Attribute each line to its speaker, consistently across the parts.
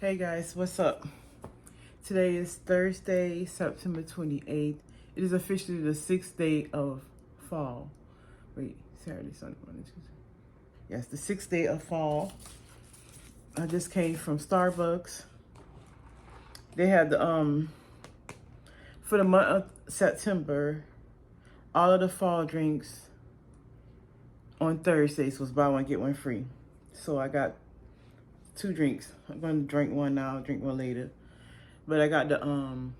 Speaker 1: Hey guys, what's up? Today is Thursday, September 28th. It is officially the 6th day of fall. Wait, Saturday, Sunday, Monday, Tuesday. Yes, the 6th day of fall. I just came from Starbucks. They had for the month of September, all of the fall drinks on Thursdays was buy one, get one free. So I got 2 drinks. I'm going to drink one now, drink one later. But I got the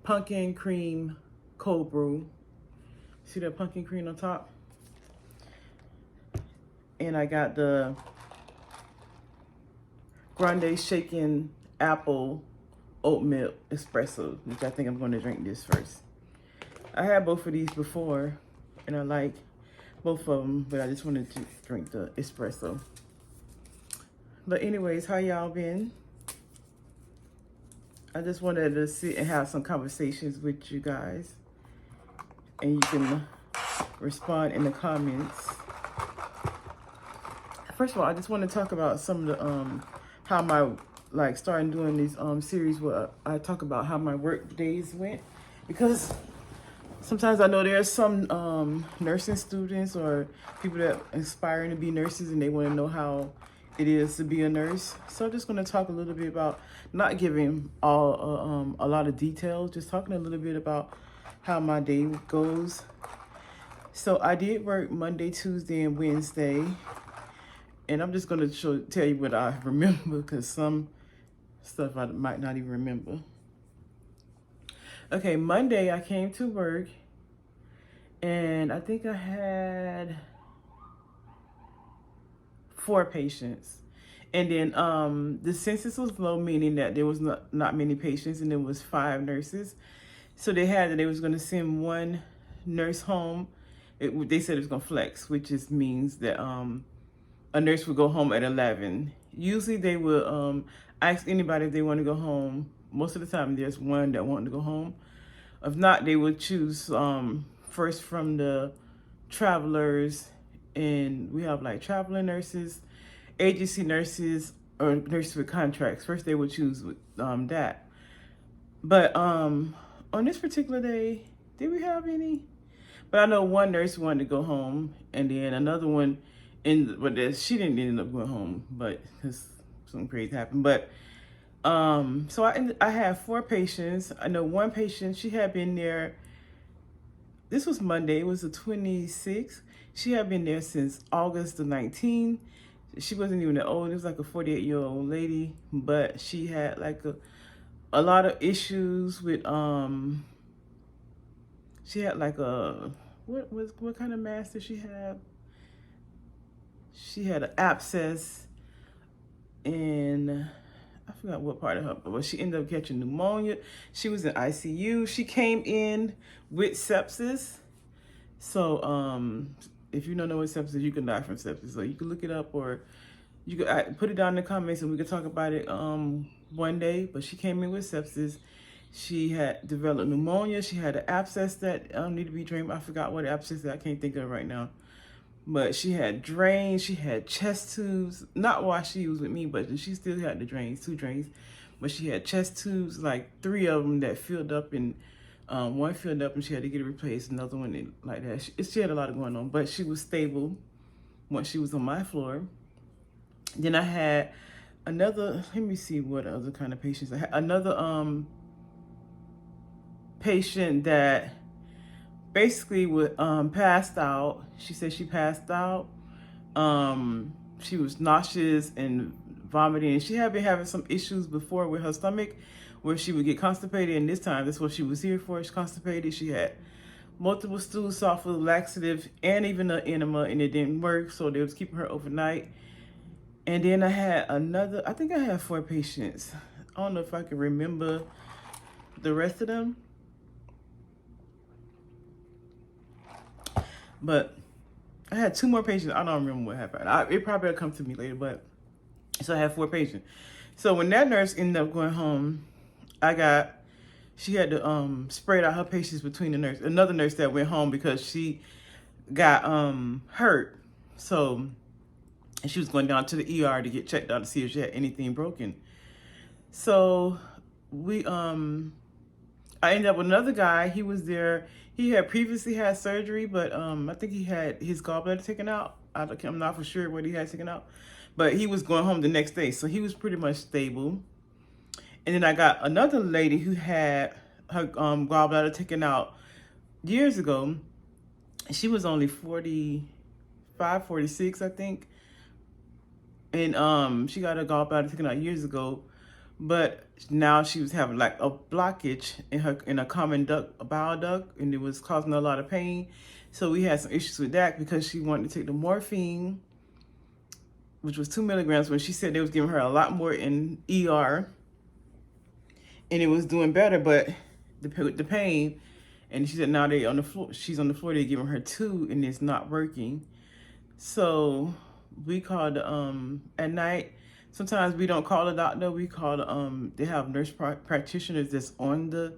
Speaker 1: pumpkin cream cold brew. See that pumpkin cream on top? And I got the grande shaken apple oat milk espresso, which I think I'm going to drink this first. I had both of these before, and I like both of them, but I just wanted to drink the espresso. But anyways, how y'all been? I just wanted to sit and have some conversations with you guys, and you can respond in the comments. First of all, I just want to talk about some of the how my starting doing these series where I talk about how my work days went, because sometimes I know there's some nursing students or people that are aspiring to be nurses and they want to know how it is to be a nurse. So I'm just going to talk a little bit about, not giving all a lot of details, just talking a little bit about how my day goes. So I did work Monday, Tuesday, and Wednesday. And I'm just going to tell you what I remember, because some stuff I might not even remember. Okay, Monday I came to work, and I think I had 4 patients. And then the census was low, meaning that there was not many patients, and there was 5 nurses. So they was going to send 1 nurse home. They said it was going to flex, which just means that a nurse would go home at 11. Usually they would ask anybody if they want to go home. Most of the time there's 1 that wanted to go home. If not, they would choose first from the travelers, and we have like traveling nurses, agency nurses, or nurses with contracts. First they would choose that. But on this particular day, did we have any? But I know 1 nurse wanted to go home, and then another one, but she didn't end up going home, but because something crazy happened. But so I had 4 patients. I know 1 patient, she had been there. This was Monday. It was the 26th. She had been there since August the 19th. She wasn't even that old. It was like a 48-year-old lady, but she had like a lot of issues with she had like a what kind of mass did she have? She had an abscess in, I forgot what part of her, but she ended up catching pneumonia. She was in ICU. She came in with sepsis. So if you don't know what sepsis is, you can die from sepsis. So you can look it up, or you could put it down in the comments and we could talk about it one day. But she came in with sepsis. She had developed pneumonia. She had an abscess that needed to be drained. I forgot what abscess that I can't think of right now. But she had drains, she had chest tubes, not while she was with me, but she still had the drains, 2 drains. But she had chest tubes, like 3 of them that filled up, and 1 filled up and she had to get it replaced, another one like that. She had a lot going on, but she was stable once she was on my floor. Then I had another, let me see what other kind of patients. I had another patient that basically passed out. She said she passed out. She was nauseous and vomiting. She had been having some issues before with her stomach, where she would get constipated, and this time that's what she was here for. She's constipated. She had multiple stool softeners, laxative, and even an enema, and it didn't work, so they was keeping her overnight. And then I had another, I think I had 4 patients. I don't know if I can remember the rest of them. But I had 2 more patients. I don't remember what happened. It probably will come to me later, but so I had 4 patients. So when that nurse ended up going home, she had to spread out her patients between the nurse. Another nurse that went home because she got hurt. So and she was going down to the ER to get checked out to see if she had anything broken. So I ended up with another guy. He was there. He had previously had surgery, but I think he had his gallbladder taken out. I'm not for sure what he had taken out, but he was going home the next day, so he was pretty much stable. And then I got another lady who had her gallbladder taken out years ago. She was only 45, 46, I think. And she got her gallbladder taken out years ago, but now she was having like a blockage in a common bowel duct, and it was causing her a lot of pain. So we had some issues with that because she wanted to take the morphine, which was 2 milligrams, when she said they was giving her a lot more in ER, and it was doing better, but the pain. And she said now they on the floor. She's on the floor. They're giving her 2, and it's not working. So we called at night. Sometimes we don't call a doctor. We call they have nurse practitioners that's on the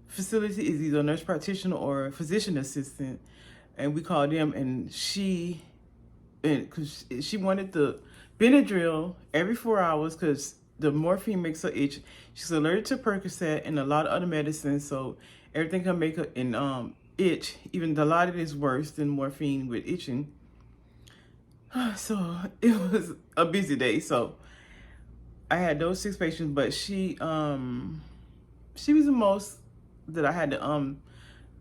Speaker 1: facility. Is either a nurse practitioner or a physician assistant, and we called them. And because she wanted the Benadryl every 4 hours because the morphine makes her itch. She's allergic to Percocet and a lot of other medicines, so everything can make her itch. Even Dilaudid is worse than morphine with itching. So it was a busy day. So I had those 6 patients, but she was the most that I had to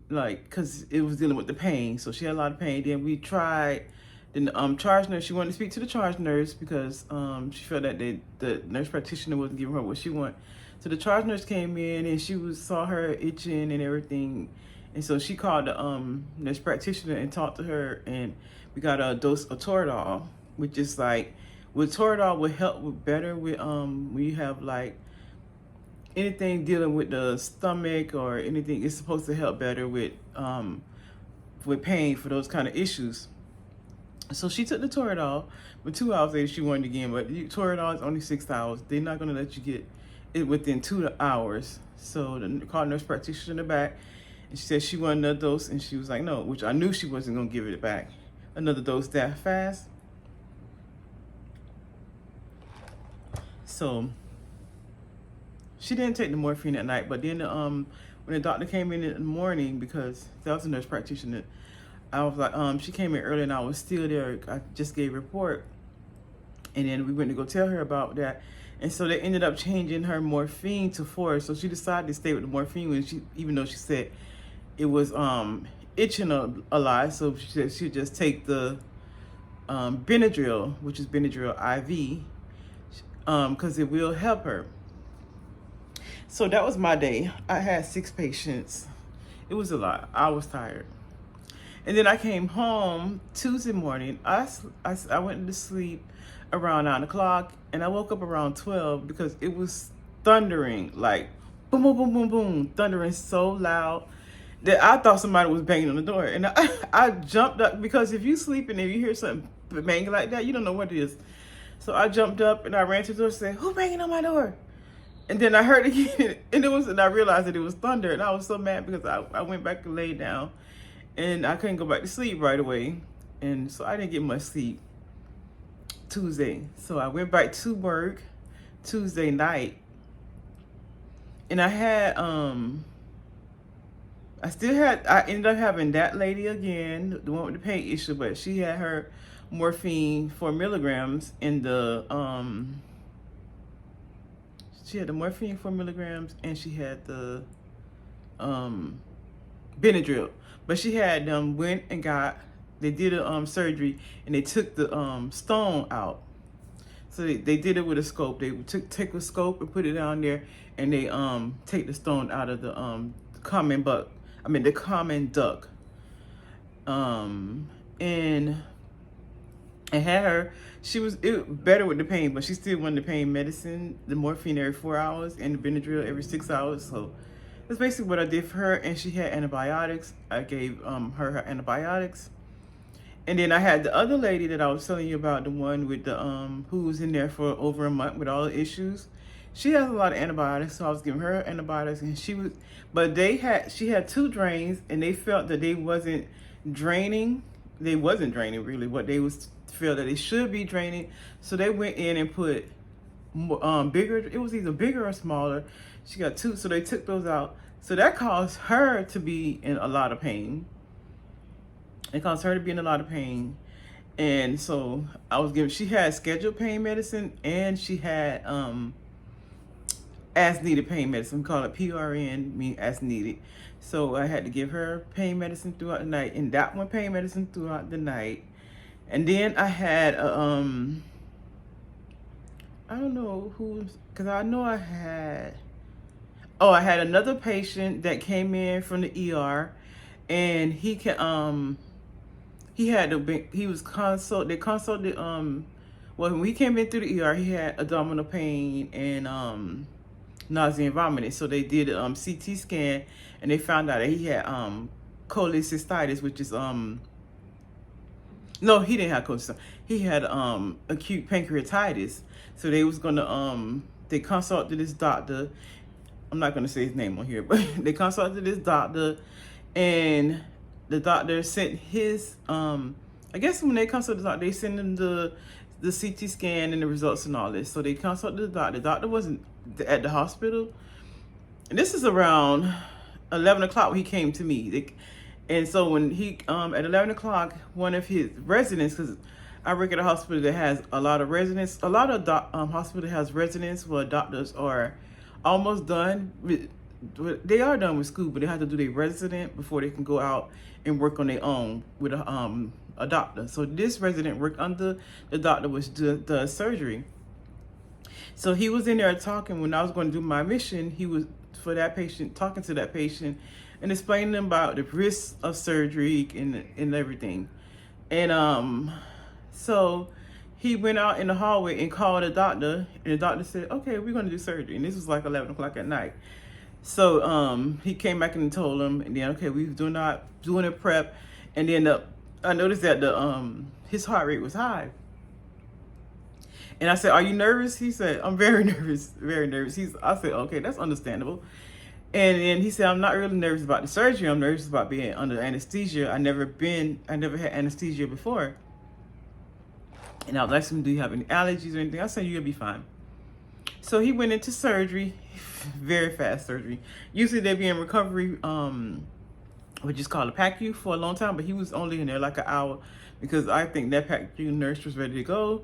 Speaker 1: because it was dealing with the pain. So she had a lot of pain. Then we tried. Then the charge nurse, she wanted to speak to the charge nurse because she felt that the nurse practitioner wasn't giving her what she wanted. So the charge nurse came in and saw her itching and everything. And so she called the nurse practitioner and talked to her, and we got a dose of Toradol, which is like, Toradol will help better with when you have like anything dealing with the stomach or anything. It's supposed to help better with pain for those kind of issues. So she took the Toradol, but 2 hours later she wanted again. But Toradol is only 6 hours. They're not going to let you get it within 2 hours. So the called nurse practitioner back, and she said she wanted another dose, and she was like, no, which I knew she wasn't going to give it back. Another dose that fast. So she didn't take the morphine at night, but then when the doctor came in the morning, because that was a nurse practitioner, I was like, she came in early and I was still there. I just gave a report, and then we went to go tell her about that. And so they ended up changing her morphine to 4. So she decided to stay with the morphine even though she said it was itching a lot. So she said she'd just take the Benadryl, which is Benadryl IV, because it will help her. So that was my day. I had 6 patients. It was a lot. I was tired. And then I came home Tuesday morning. I went to sleep around 9 o'clock, and I woke up around 12 because it was thundering, like boom, boom, boom, boom, boom, thundering so loud that I thought somebody was banging on the door. And I jumped up, because if you sleep and if you hear something banging like that, you don't know what it is. So I jumped up and I ran to the door and said, "Who banging on my door?" And then I heard it again, and I realized that it was thunder, and I was so mad because I went back and laid down. And I couldn't go back to sleep right away. And so I didn't get much sleep Tuesday. So I went back to work Tuesday night. And I ended up having that lady again, the one with the pain issue, but she had her morphine 4 milligrams in the, she had the morphine 4 milligrams, and she had the Benadryl. But she had went and they did a surgery, and they took the stone out. So they did it with a scope. They take a scope and put it down there, and they take the stone out of the common duct. And I had her. She was better with the pain, but she still wanted the pain medicine, the morphine every 4 hours, and the Benadryl every 6 hours. So that's basically what I did for her. And she had antibiotics. I gave her antibiotics. And then I had the other lady that I was telling you about, the one with the who was in there for over a month with all the issues. She has a lot of antibiotics, so I was giving her antibiotics, and she had 2 drains, and they felt that they wasn't draining they wasn't draining really what they was feel that they should be draining. So they went in and put bigger, it was either bigger or smaller. She got two, so they took those out. So that caused her to be in a lot of pain. It caused her to be in a lot of pain. And so I was giving, she had scheduled pain medicine and she had as needed pain medicine. We call it PRN, mean as needed. So I had to give her pain medicine throughout the night, and that one pain medicine throughout the night. And then I had I don't know who, because I know I had, I had another patient that came in from the ER, and he can he had to be, he was they consulted well, when he came in through the ER, he had abdominal pain and nausea and vomiting. So they did a CT scan, and they found out that he had cholecystitis, which is no, he didn't have cholecystitis. He had acute pancreatitis. So they was gonna they consulted this doctor. I'm not gonna say his name on here, but they consulted this doctor, and the doctor sent his I guess when they consulted the doctor, they sent him the CT scan and the results and all this. So they consulted the doctor. The doctor wasn't at the hospital. And this is around 11 o'clock when he came to me. And so when he, at 11 o'clock, one of his residents, because I work at a hospital that has a lot of residents, a lot of hospital has residents where doctors are almost done with, they are done with school, but they have to do their resident before they can go out and work on their own with a doctor. So this resident worked under the doctor, which does surgery. So he was in there talking when I was going to do my mission. He was, for that patient, talking to that patient and explaining them about the risks of surgery and everything. And so he went out in the hallway and called a doctor, and the doctor said, okay, we're going to do surgery. And this was like 11 o'clock at night. So he came back and told him, and then, okay, we were doing a prep. And then I noticed that his heart rate was high. And I said, are you nervous? He said, I'm very nervous, very nervous. I said, okay, that's understandable. And then he said, I'm not really nervous about the surgery. I'm nervous about being under anesthesia. I never had anesthesia before. And I was asking him, do you have any allergies or anything? I said, you'll be fine. So he went into surgery, very fast surgery. Usually they be in recovery, which is called a PACU, for a long time, but he was only in there like an hour because I think that PACU nurse was ready to go.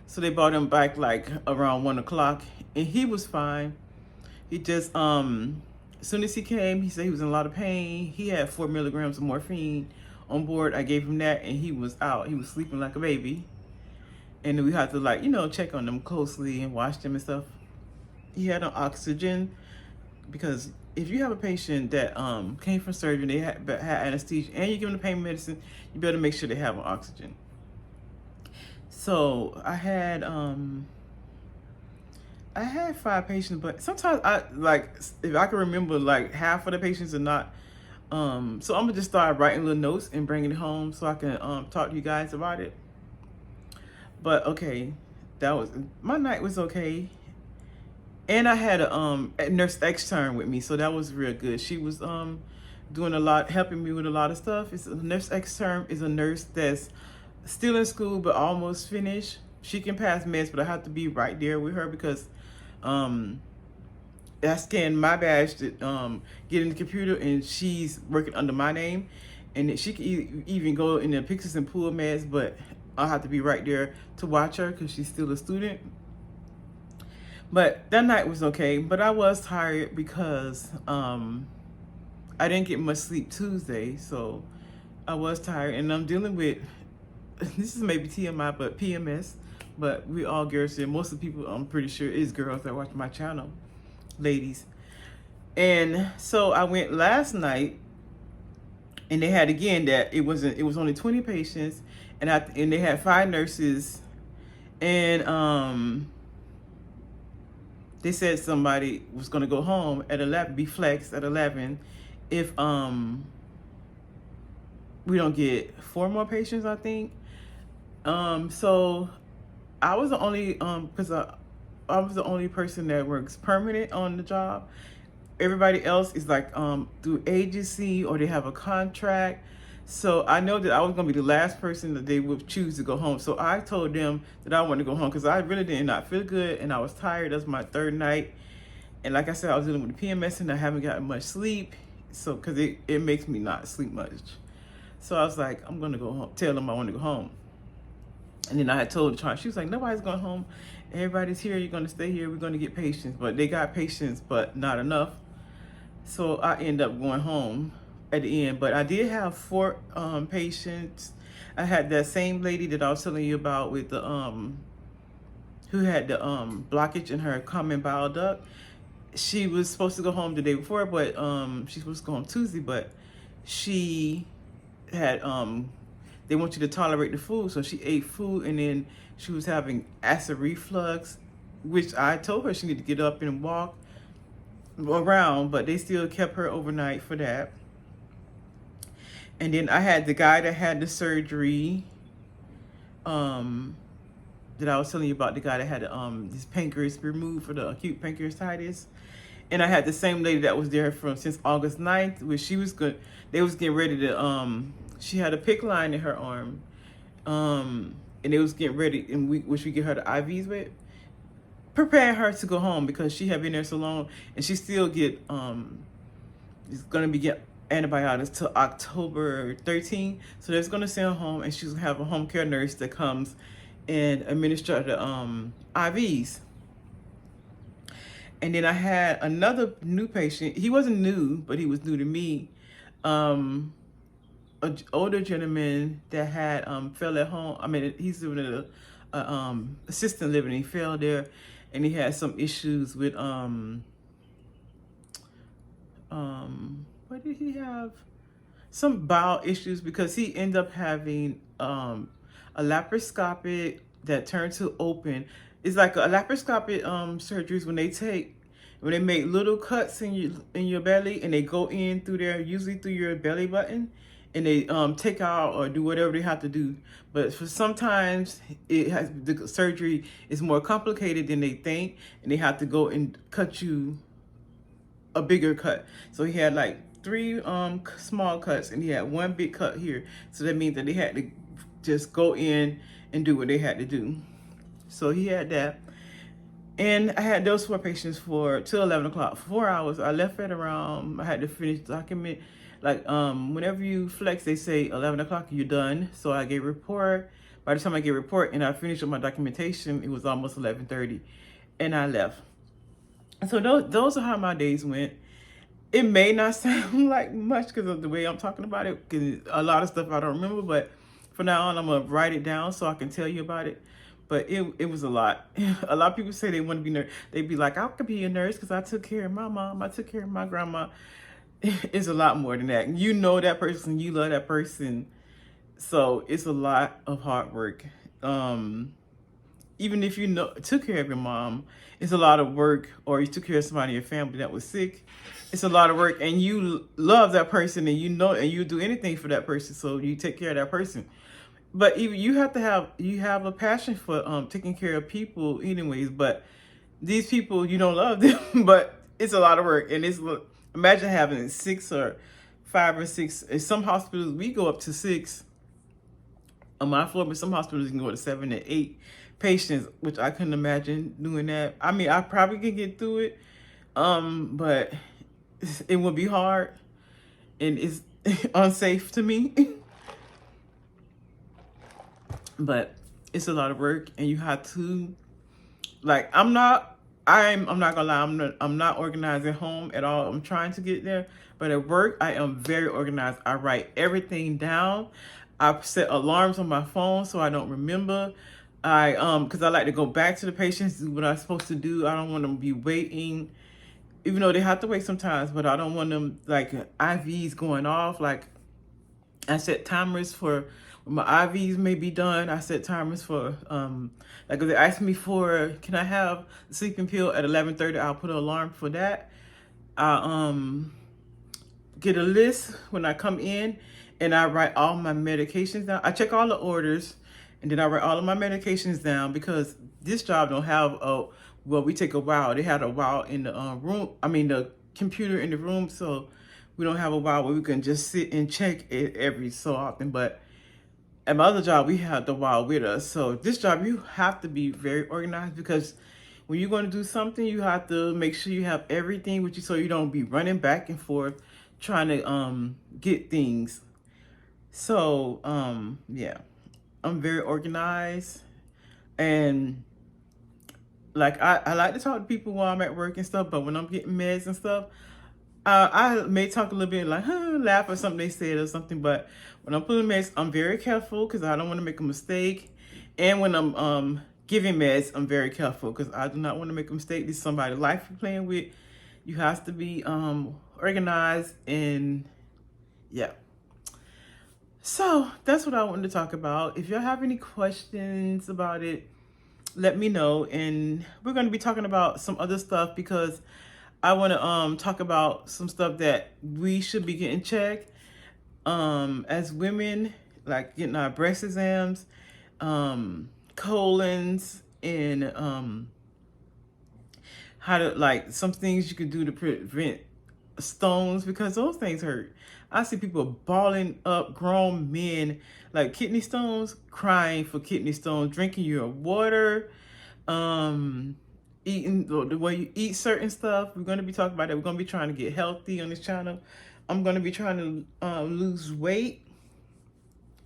Speaker 1: So they brought him back like around 1 o'clock, and he was fine. He just, as soon as he came, he said he was in a lot of pain. He had 4 milligrams of morphine on board. I gave him that, and he was out. He was sleeping like a baby. And then we had to, like, check on them closely and watch them and stuff. He had an oxygen, because if you have a patient that came from surgery, they had anesthesia, and you give them the pain medicine, you better make sure they have an oxygen. So I had 5 patients, but sometimes if I can remember, like half of the patients are not. So I'm gonna just start writing little notes and bringing it home so I can talk to you guys about it. But okay, my night was okay. And I had a nurse extern with me, so that was real good. She was doing a lot, helping me with a lot of stuff. It's a nurse extern is a nurse that's still in school but almost finished. She can pass meds, but I have to be right there with her because I scanned my badge to get in the computer, and she's working under my name, and she can even go in the pictures and pull meds, but I'll have to be right there to watch her because she's still a student. But that night was okay, but I was tired because I didn't get much sleep Tuesday, so I was tired, and I'm dealing with, this is maybe TMI, but PMS, but we all girls here. Most of the people, I'm pretty sure, is girls that watch my channel, ladies. And so I went last night, and they had, again, that it was only 20 patients, and they had 5 nurses, and they said somebody was gonna go home at 11, be flexed at 11, if we don't get 4 more patients, I think. So I was the only, because I was the only person that works permanent on the job. Everybody else is like through agency, or they have a contract. So I know that I was going to be the last person that they would choose to go home. So I told them that I wanted to go home because I really did not feel good and I was tired. That's my third night. And like I said, I was dealing with the PMS and I haven't gotten much sleep. So, because it makes me not sleep much. So I was like, I'm going to go home, tell them I want to go home. And then I had told Charlie, she was like, nobody's going home. Everybody's here. You're going to stay here. We're going to get patients. But they got patients, but not enough. So I ended up going home at the end. But I did have 4 patients. I had that same lady that I was telling you about with the who had the blockage in her common bile duct. She was supposed to go home the day before, but she's supposed to go home Tuesday, but she had they want you to tolerate the food, so she ate food and then she was having acid reflux, which I told her she needed to get up and walk around, but they still kept her overnight for that. And then I had the guy that had the surgery, that I was telling you about, the guy that had his pancreas removed for the acute pancreatitis. And I had the same lady that was there since August 9th, where she was good. They was getting ready to, she had a PICC line in her arm. And they was getting ready, and which we get her the IVs with, preparing her to go home because she had been there so long, and she still is gonna be get antibiotics till October 13th. So they're gonna send her home, and she's gonna have a home care nurse that comes and administer the IVs. And then I had another new patient. He wasn't new, but he was new to me. An older gentleman that had fell at home. I mean, he's living in a assisted living. He fell there, and he had some issues with what did he have? Some bowel issues, because he ended up having a laparoscopic that turned to open. It's like a laparoscopic surgeries when they make little cuts in your belly, and they go in through there, usually through your belly button, and they take out or do whatever they have to do. But for sometimes the surgery is more complicated than they think, and they have to go and cut you a bigger cut. So he had like 3 small cuts, and he had 1 big cut here. So that means that they had to just go in and do what they had to do. So he had that. And I had those 4 patients till 11 o'clock, 4 hours. I left at around, I had to finish the document. Like whenever you flex, they say 11 o'clock, you're done. So I gave a report. By the time I gave a report and I finished with my documentation, it was almost 11:30, and I left. So those are how my days went. It may not sound like much because of the way I'm talking about it, because a lot of stuff I don't remember, but from now on, I'm going to write it down so I can tell you about it. But it was a lot. A lot of people say they want to be nurse. They'd be like, I could be a nurse because I took care of my mom. I took care of my grandma. It's a lot more than that. You know that person. You love that person. So it's a lot of hard work. Even if you took care of your mom, it's a lot of work. Or you took care of somebody in your family that was sick. It's a lot of work. And you love that person, and you do anything for that person. So you take care of that person. But even you have a passion for taking care of people anyways. But these people, you don't love them, but it's a lot of work. And imagine having 6 or 5 or 6. In some hospitals, we go up to 6 on my floor, but some hospitals you can go to 7 and 8 patients, which I couldn't imagine doing that. I mean, I probably could get through it, but it would be hard, and it's unsafe to me. But it's a lot of work, and you have to, like, I'm not gonna lie, I'm not organized at home at all. I'm trying to get there, but at work I am very organized. I write everything down. I set alarms on my phone so I don't remember. Because I like to go back to the patients, do what I'm supposed to do. I don't want them to be waiting, even though they have to wait sometimes, but I don't want them, like, IVs going off. Like, I set timers for when my IVs may be done. I set timers for, like, if they ask me for, can I have a sleeping pill at 11:30, I'll put an alarm for that. I get a list when I come in, and I write all my medications down. I check all the orders, and then I write all of my medications down, because this job don't have we take a while. They had a while in the room. I mean, the computer in the room, so we don't have a while where we can just sit and check it every so often. But at my other job, we have the while with us. So this job, you have to be very organized, because when you're going to do something, you have to make sure you have everything with you, so you don't be running back and forth trying to get things. So yeah, I'm very organized, and like I like to talk to people while I'm at work and stuff, but when I'm getting meds and stuff, I may talk a little bit, like laugh or something they said or something. But when I'm putting meds, I'm very careful, because I don't want to make a mistake. And when I'm giving meds, I'm very careful, because I do not want to make a mistake. This is somebody's life you're playing with. You have to be organized, and yeah. So that's what I wanted to talk about. If y'all have any questions about it, let me know. And we're going to be talking about some other stuff, because I want to talk about some stuff that we should be getting checked as women, like getting our breast exams, colons, and how to, like, some things you can do to prevent stones, because those things hurt. I see people balling up, grown men, like kidney stones, crying for kidney stones, drinking your water, eating the way you eat certain stuff. We're going to be talking about that. We're going to be trying to get healthy on this channel. I'm going to be trying to lose weight,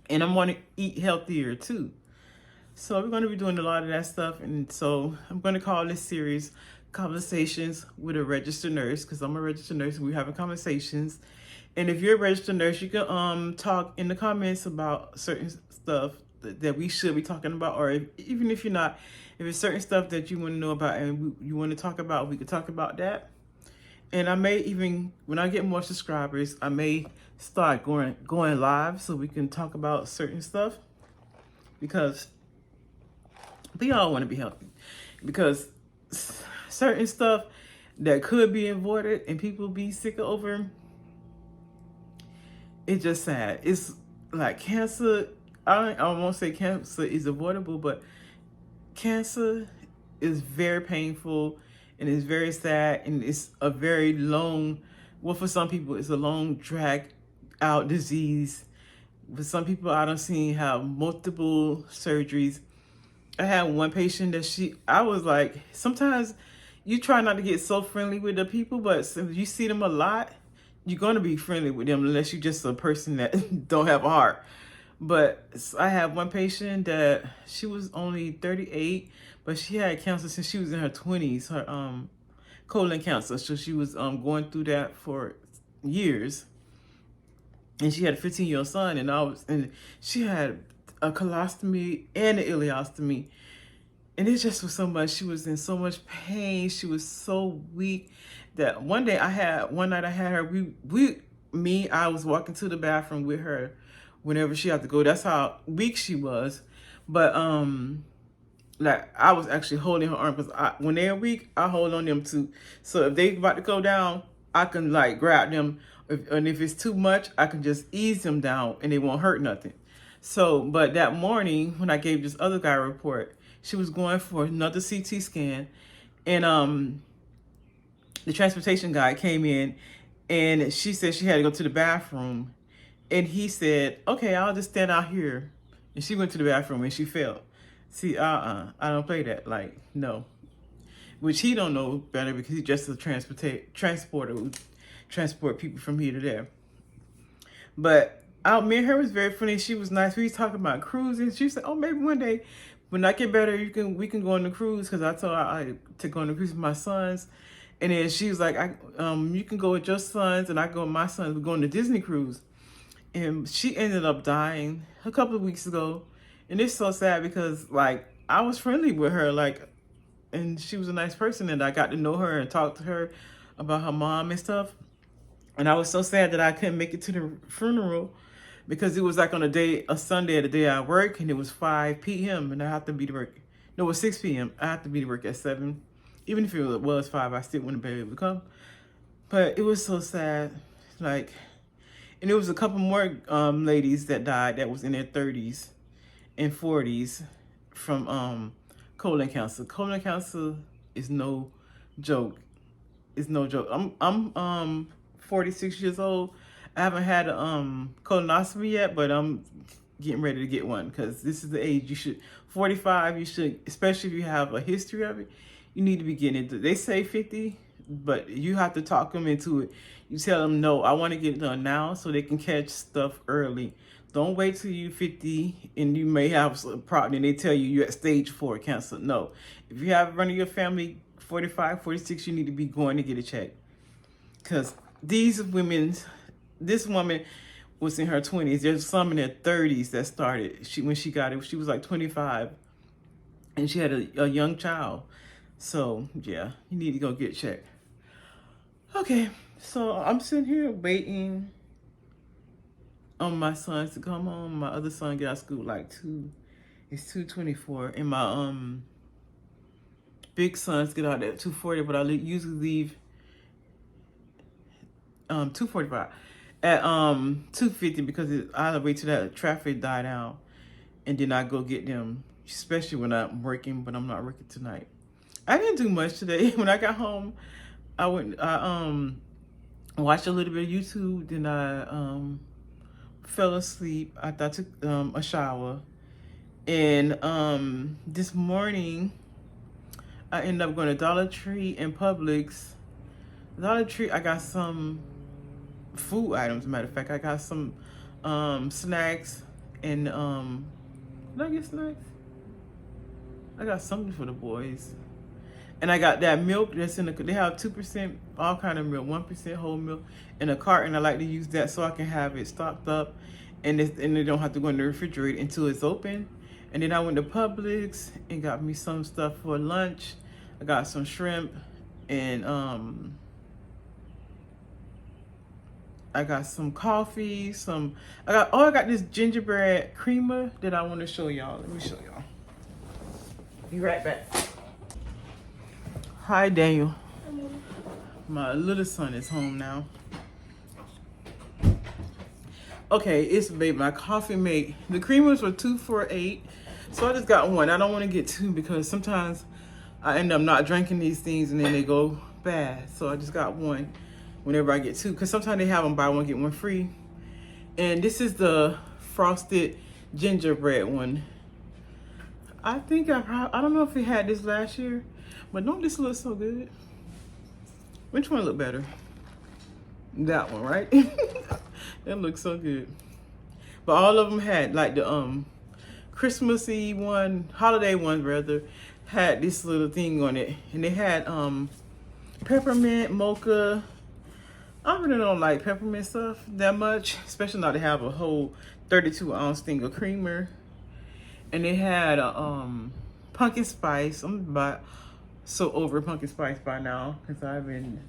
Speaker 1: and I'm going to eat healthier too. So we're going to be doing a lot of that stuff. And so I'm going to call this series Conversations with a Registered Nurse, because I'm a registered nurse and we're having conversations. And if you're a registered nurse, you can talk in the comments about certain stuff that we should be talking about, or even if you're not, if it's certain stuff that you want to know about and you want to talk about, we could talk about that. And I may even, when I get more subscribers, I may start going live so we can talk about certain stuff, because we all want to be healthy, because certain stuff that could be avoided and people be sick over, it's just sad. It's like cancer. I won't say cancer is avoidable, but cancer is very painful, and it's very sad, and it's a very long, well, for some people it's a long drag out disease. For some people, I don't see have multiple surgeries. I had one patient that I was like, sometimes you try not to get so friendly with the people, but if you see them a lot, you're going to be friendly with them, unless you're just a person that don't have a heart. But I have one patient that she was only 38, but she had cancer since she was in her 20s, her colon cancer. So she was going through that for years. And she had a 15-year-old son, and she had a colostomy and an ileostomy. And it just was so much. She was in so much pain. She was so weak that one night I had her, I was walking to the bathroom with her whenever she had to go. That's how weak she was. But like, I was actually holding her arm, because when they're weak, I hold on them too. So if they about to go down, I can like grab them. And if it's too much, I can just ease them down and they won't hurt nothing. So, but that morning when I gave this other guy a report, she was going for another CT scan, and the transportation guy came in, and she said she had to go to the bathroom, and he said, okay, I'll just stand out here. And she went to the bathroom and she fell. See, I don't play that. Like, no. Which he don't know better, because he's just a transporter who transport people from here to there. But me and her was very funny. She was nice. We was talking about cruising. She said, oh, maybe one day when I get better, we can go on the cruise, because I told her I to go on the cruise with my sons. And then she was like, you can go with your sons, and I go with my sons. We're going to Disney cruise. And she ended up dying a couple of weeks ago. And it's so sad, because like, I was friendly with her, like, and she was a nice person, and I got to know her and talk to her about her mom and stuff. And I was so sad that I couldn't make it to the funeral, because it was like on a Sunday, the day I work, and it was 5 p.m. and I have to be to work. No, it was 6 p.m. I have to be to work at 7. Even if it was 5, I still wouldn't be able to come. But it was so sad. Like, and there was a couple more ladies that died that was in their 30s and 40s from colon cancer. Colon cancer is no joke. It's no joke. I'm 46 years old. I haven't had a colonoscopy yet, but I'm getting ready to get one because this is the age you should. 45, you should, especially if you have a history of it, you need to be getting it. They say 50, but you have to talk them into it. You tell them, no, I want to get it done now so they can catch stuff early. Don't wait till you're 50 and you may have a problem and they tell you you're at stage 4 cancer. No. If you have run of your family 45, 46, you need to be going to get a check. Because these women, this woman was in her 20s. There's some in their 30s that started. When she got it, she was like 25. And she had a young child. So, yeah, you need to go get checked. Okay, so I'm sitting here waiting on my sons to come home. My other son get out of school like it's 2:24. And my big sons get out at 2:40, but I usually leave 2:45 at 2:50 because I wait till that traffic die down and then I go get them, especially when I'm working, but I'm not working tonight. I didn't do much today. When I got home, I watched a little bit of YouTube, then I fell asleep. I took a shower, and this morning I ended up going to Dollar Tree and Publix. Dollar Tree, I got some food items. As a matter of fact, I got some snacks and did I get snacks? I got something for the boys. And I got that milk that's in they have 2% all kind of milk, 1% whole milk in a carton. I like to use that so I can have it stocked up and they don't have to go in the refrigerator until it's open. And then I went to Publix and got me some stuff for lunch. I got some shrimp and I got some coffee, I got this gingerbread creamer that I want to show y'all. Let me show y'all. Be right back. Hi, Daniel. My little son is home now. Okay, it's made my coffee mate. The creamers were 2 for $8, so I just got one. I don't want to get two because sometimes I end up not drinking these things and then they go bad. So I just got one whenever I get two, because sometimes they have them buy one get one free. And this is the frosted gingerbread one. I think I don't know if we had this last year, but don't this look so good? Which one look better? That one, right? That looks so good. But all of them had like the Christmassy one, holiday one rather, had this little thing on it, and they had peppermint, mocha. I really don't like peppermint stuff that much, especially now they have a whole 32-ounce thing of creamer. And they had a pumpkin spice. I'm about so over pumpkin spice by now because I've been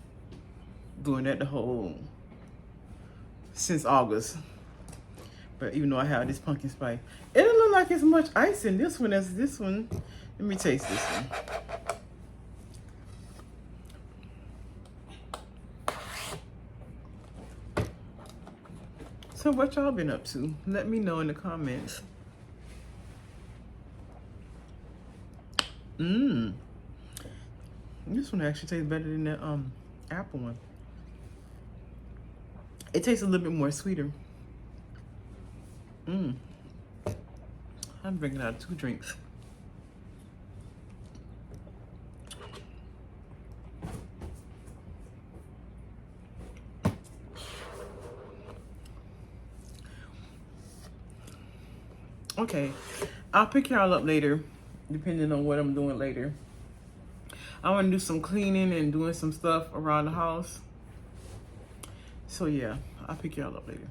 Speaker 1: doing that since August. But even though I have this pumpkin spice, it don't look like as much ice in this one as this one. Let me taste this one. So what y'all been up to? Let me know in the comments. This one actually tastes better than the apple one. It tastes a little bit more sweeter. I'm drinking out of 2 drinks. Okay, I'll pick y'all up later, depending on what I'm doing later. I want to do some cleaning and doing some stuff around the house. So yeah, I'll pick y'all up later.